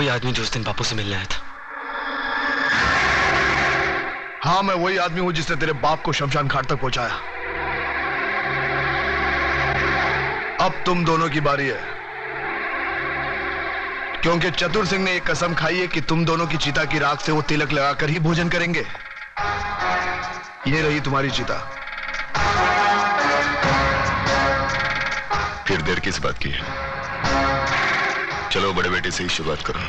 आदमी जो उस दिन बापू से मिलने आया था। हाँ, मैं वही आदमी हूं जिसने तेरे बाप को शमशान घाट तक पहुंचाया। अब तुम दोनों की बारी है, क्योंकि चतुर सिंह ने एक कसम खाई है कि तुम दोनों की चिता की राख से वो तिलक लगाकर ही भोजन करेंगे। ये रही तुम्हारी चिता। फिर देर किस बात की है? चलो बड़े बेटे से ही शुरुआत करो।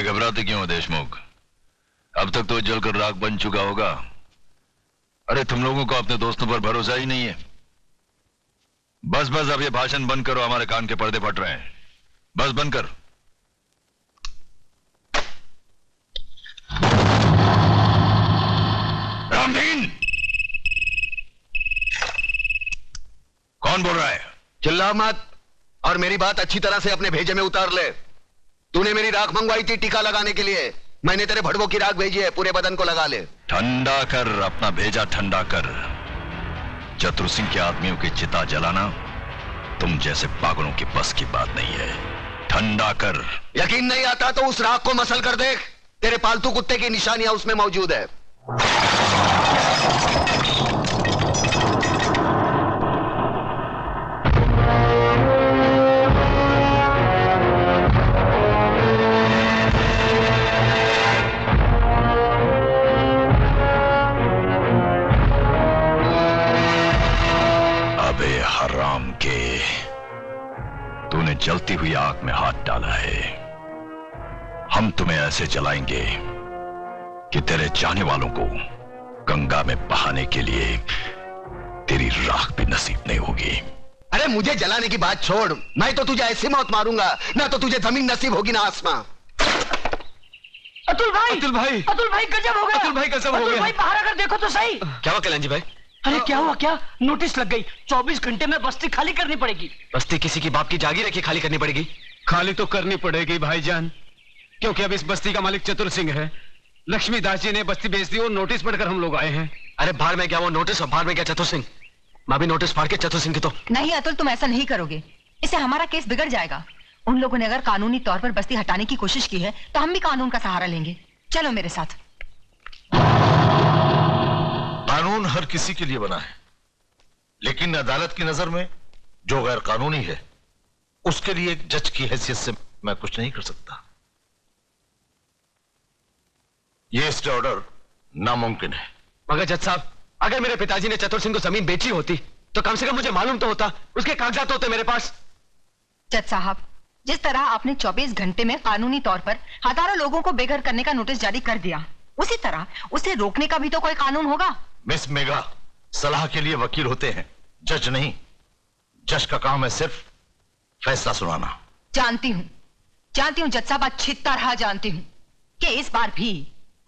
घबराते क्यों हो देशमुख? अब तक तो जलकर राख बन चुका होगा। अरे तुम लोगों को अपने दोस्तों पर भरोसा ही नहीं है। बस बस अब ये भाषण बंद करो, हमारे कान के पर्दे फट रहे हैं। बस बंद कर। रामदीन, कौन बोल रहा है? चिल्ला मत और मेरी बात अच्छी तरह से अपने भेजे में उतार ले। तूने मेरी राख मंगवाई थी टीका लगाने के लिए, मैंने तेरे भड़वों की राख भेजी है, पूरे बदन को लगा ले। ठंडा कर, अपना भेजा ठंडा कर। चतुर सिंह के आदमियों की चिता जलाना तुम जैसे पागलों की बस की बात नहीं है। ठंडा कर। यकीन नहीं आता तो उस राख को मसल कर देख, तेरे पालतू कुत्ते की निशानियां उसमें मौजूद है। हराम के, तूने जलती हुई आग में हाथ डाला है। हम तुम्हें ऐसे जलाएंगे कि तेरे चाहने वालों को गंगा में बहाने के लिए तेरी राख भी नसीब नहीं होगी। अरे मुझे जलाने की बात छोड़, मैं तो तुझे ऐसी मौत मारूंगा ना तो तुझे जमीन नसीब होगी ना आसमां। अतुल भाई, अतुल भाई, अतुल भाई गजब हो गया। अतुल भाई गजब हो गया। अतुल भाई बाहर आकर देखो तो सही। क्या हुआ कल्याण जी भाई? अरे क्या हुआ? क्या नोटिस लग गई, 24 घंटे में बस्ती खाली करनी पड़ेगी। बस्ती किसी की बाप की जागीर है कि खाली करनी पड़ेगी? खाली तो करनी पड़ेगी भाईजान, क्योंकि अब इस बस्ती का मालिक चतुर सिंह है। लक्ष्मीदास जी ने बस्ती बेच दी और नोटिस पढ़कर हम लोग आए हैं। अरे बाहर में क्या वो नोटिस और बाहर में क्या चतुर सिंह? मैं भी नोटिस फाड़ के चतुर सिंह की तो। नहीं अतुल, तुम ऐसा नहीं करोगे, इससे हमारा केस बिगड़ जाएगा। उन लोगों ने अगर कानूनी तौर पर बस्ती हटाने की कोशिश की है तो हम भी कानून का सहारा लेंगे। चलो मेरे साथ। कानून हर किसी के लिए बना है, लेकिन अदालत की नजर में जो गैर कानूनी है उसके लिए एक जज की हैसियत से मैं कुछ नहीं कर सकता। यह स्टे ऑर्डर नामुमकिन है। मगर जज साहब, अगर मेरे पिताजी ने चतुर सिंह को जमीन बेची होती तो कम से कम मुझे मालूम तो होता, उसके कागजात होते मेरे पास। जज साहब, जिस तरह आपने 24 घंटे में कानूनी तौर पर हजारों लोगों को बेघर करने का नोटिस जारी कर दिया, उसी तरह उसे रोकने का भी तो कोई कानून होगा। मिस मेघा, सलाह के लिए वकील होते हैं, जज नहीं। जज का काम है सिर्फ फैसला सुनाना। जानती हूँ जज साहब, अच्छी तरह जानती हूँ कि इस बार भी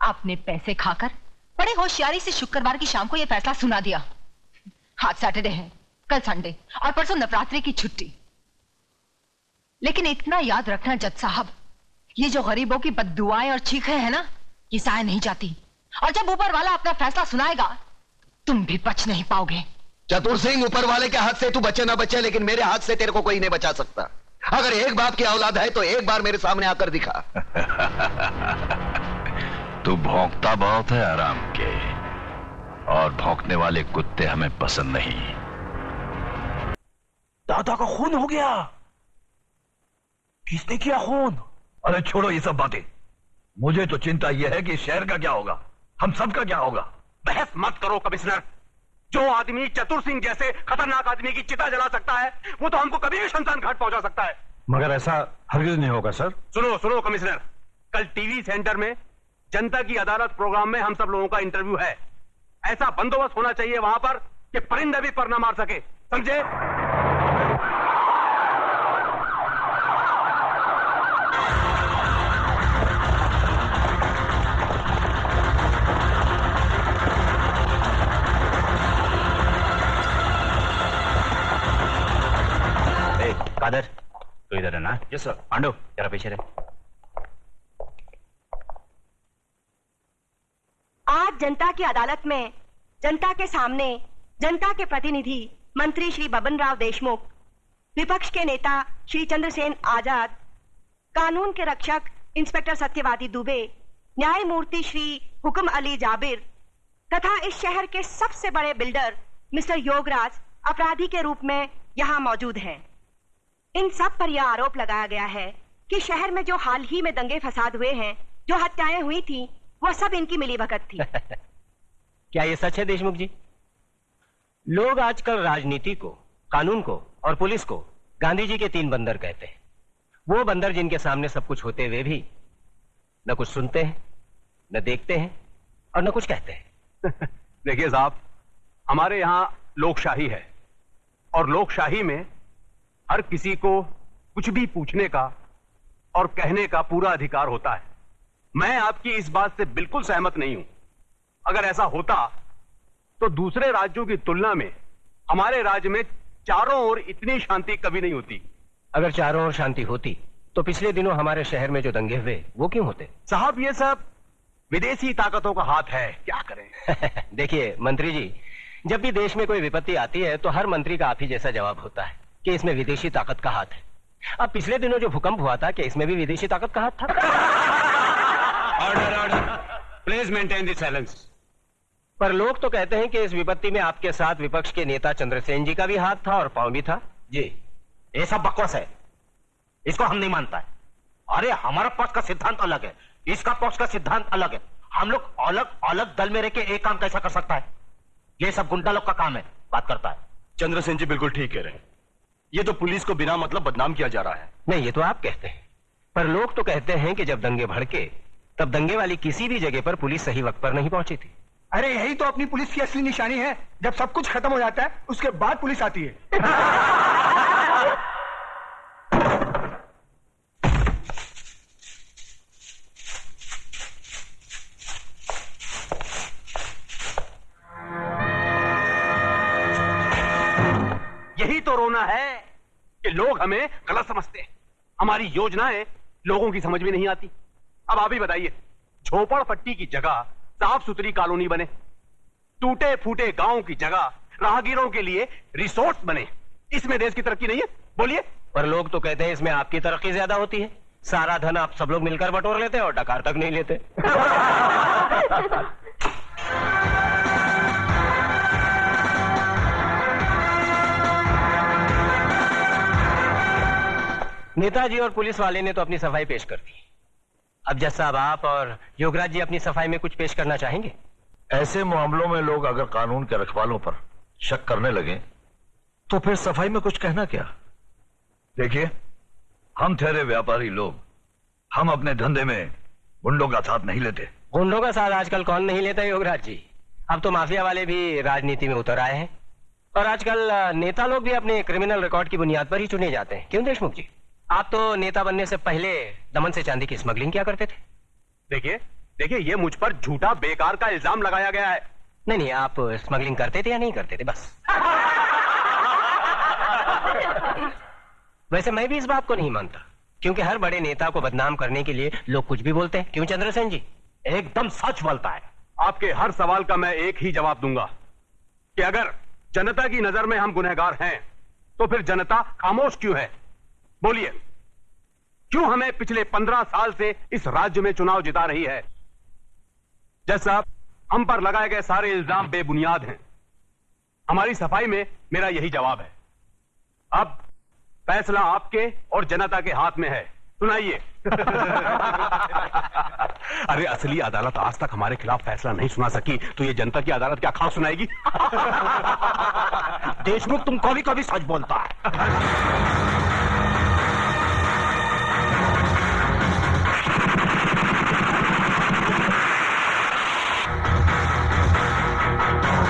आपने पैसे खाकर बड़े होशियारी से शुक्रवार की शाम को यह फैसला सुना दिया। आज सैटरडे है, कल संडे और परसों नवरात्रि की छुट्टी। लेकिन इतना याद रखना जज साहब, ये जो गरीबों की बद्दुआएं और चीखें हैं ना, ये जाया नहीं जाती। और जब ऊपर वाला अपना फैसला सुनाएगा, तुम भी बच नहीं पाओगे। चतुर सिंह, ऊपर वाले के हाथ से तू बचे ना बचे, लेकिन मेरे हाथ से तेरे को कोई नहीं बचा सकता। अगर एक बाप की औलाद है तो एक बार मेरे सामने आकर दिखा। तू भौंकता बहुत है आराम के, और भौंकने वाले कुत्ते हमें पसंद नहीं। दादा का खून हो गया। किसने किया खून? अरे छोड़ो ये सब बातें, मुझे तो चिंता यह है कि शहर का क्या होगा, हम सबका क्या होगा। बहस मत करो कमिश्नर। जो आदमी चतुर सिंह जैसे खतरनाक आदमी की चिता जला सकता है, वो तो हमको कभी भी शमशान घाट पहुंचा सकता है। मगर ऐसा हरगिज नहीं होगा सर। सुनो कमिश्नर, कल टीवी सेंटर में जनता की अदालत प्रोग्राम में हम सब लोगों का इंटरव्यू है। ऐसा बंदोबस्त होना चाहिए वहां पर कि परिंदा भी पर न मार सके, समझे? कादर, तो इधर है ना? Yes sir. पांडु, जरा पीछे रहे। आज जनता की अदालत में, जनता के सामने, जनता के प्रतिनिधि मंत्री श्री बबन राव देशमुख, विपक्ष के नेता श्री चंद्रसेन आजाद, कानून के रक्षक इंस्पेक्टर सत्यवादी दुबे, न्यायमूर्ति श्री हुक्म अली जाबिर तथा इस शहर के सबसे बड़े बिल्डर मिस्टर योगराज अपराधी के रूप में यहाँ मौजूद हैं। इन सब पर यह आरोप लगाया गया है कि शहर में जो हाल ही में दंगे फसाद हुए हैं, जो हत्याएं हुई थी, वह सब इनकी मिलीभगत थी। क्या ये सच है देशमुख जी? लोग आजकल राजनीति को, कानून को और पुलिस को गांधी जी के 3 बंदर कहते हैं। वो बंदर जिनके सामने सब कुछ होते हुए भी न कुछ सुनते हैं, न देखते हैं और न कुछ कहते हैं। देखिए साहब, हमारे यहाँ लोकशाही है और लोकशाही में हर किसी को कुछ भी पूछने का और कहने का पूरा अधिकार होता है। मैं आपकी इस बात से बिल्कुल सहमत नहीं हूं। अगर ऐसा होता तो दूसरे राज्यों की तुलना में हमारे राज्य में चारों ओर इतनी शांति कभी नहीं होती। अगर चारों ओर शांति होती तो पिछले दिनों हमारे शहर में जो दंगे हुए वो क्यों होते? साहब, ये सब विदेशी ताकतों का हाथ है, क्या करें। देखिए मंत्री जी, जब भी देश में कोई विपत्ति आती है तो हर मंत्री का आप ही जैसा जवाब होता है कि इसमें विदेशी ताकत का हाथ है। अब पिछले दिनों जो भूकंप हुआ था, कि इसमें भी विदेशी ताकत का हाथ था? Order, please maintain the silence. पर लोग तो कहते हैं कि इस विपत्ति में आपके साथ विपक्ष के नेता चंद्रसेन जी का भी हाथ था और पांव भी था। जी, ये सब बकवास है, इसको हम नहीं मानता है। अरे हमारा पक्ष का सिद्धांत अलग है, इसका पक्ष का सिद्धांत अलग है। हम लोग अलग अलग दल में रह के एक काम कैसा कर सकता है? ये सब गुंडा लोग का काम है, बात करता है। चंद्रसेन जी बिल्कुल ठीक कह रहे हैं। ये तो पुलिस को बिना मतलब बदनाम किया जा रहा है। नहीं, ये तो आप कहते हैं, पर लोग तो कहते हैं कि जब दंगे भड़के तब दंगे वाली किसी भी जगह पर पुलिस सही वक्त पर नहीं पहुंची थी। अरे यही तो अपनी पुलिस की असली निशानी है। जब सब कुछ खत्म हो जाता है उसके बाद पुलिस आती है। यही तो रोना है कि लोग हमें गलत समझते हैं। हमारी योजनाएं लोगों की समझ में नहीं आती। अब आप ही बताइए, झोपड़पट्टी की जगह साफ सुथरी कॉलोनी बने, टूटे फूटे गांव की जगह राहगीरों के लिए रिसोर्ट बने, इसमें देश की तरक्की नहीं है? बोलिए। पर लोग तो कहते हैं इसमें आपकी तरक्की ज्यादा होती है। सारा धन आप सब लोग मिलकर बटोर लेते हैं और डकार तक नहीं लेते। नेताजी और पुलिस वाले ने तो अपनी सफाई पेश कर दी। अब जज साहब, आप और योगराज जी अपनी सफाई में कुछ पेश करना चाहेंगे? ऐसे मामलों में लोग अगर कानून के रखवालों पर शक करने लगे तो फिर सफाई में कुछ कहना क्या? देखिए, हम ठहरे व्यापारी लोग, हम अपने धंधे में गुंडों का साथ नहीं लेते। गुंडों का साथ आजकल कौन नहीं लेता योगराज जी? अब तो माफिया वाले भी राजनीति में उतर आए हैं। और आजकल नेता लोग भी अपने क्रिमिनल रिकॉर्ड की बुनियाद पर ही चुने जाते हैं, क्यों देशमुख जी? आप तो नेता बनने से पहले दमन से चांदी की स्मगलिंग क्या करते थे? देखिए देखिए, ये मुझ पर झूठा बेकार का इल्जाम लगाया गया है। नहीं नहीं, आप स्मगलिंग करते थे या नहीं करते थे, बस। वैसे मैं भी इस बात को नहीं मानता, क्योंकि हर बड़े नेता को बदनाम करने के लिए लोग कुछ भी बोलते हैं, क्यों चंद्रसेन जी? एकदम सच बोलता है। आपके हर सवाल का मैं एक ही जवाब दूंगा कि अगर जनता की नजर में हम गुनहगार हैं, तो फिर जनता खामोश क्यों है? बोलिए, क्यों हमें पिछले 15 साल से इस राज्य में चुनाव जिता रही है? जज साहब, हम पर लगाए गए सारे इल्जाम बेबुनियाद हैं। हमारी सफाई में मेरा यही जवाब है। अब फैसला आपके और जनता के हाथ में है, सुनाइए। अरे असली अदालत आज तक हमारे खिलाफ फैसला नहीं सुना सकी, तो ये जनता की अदालत क्या खाक सुनाएगी? देशमुख तुम कभी कभी सच बोलता है।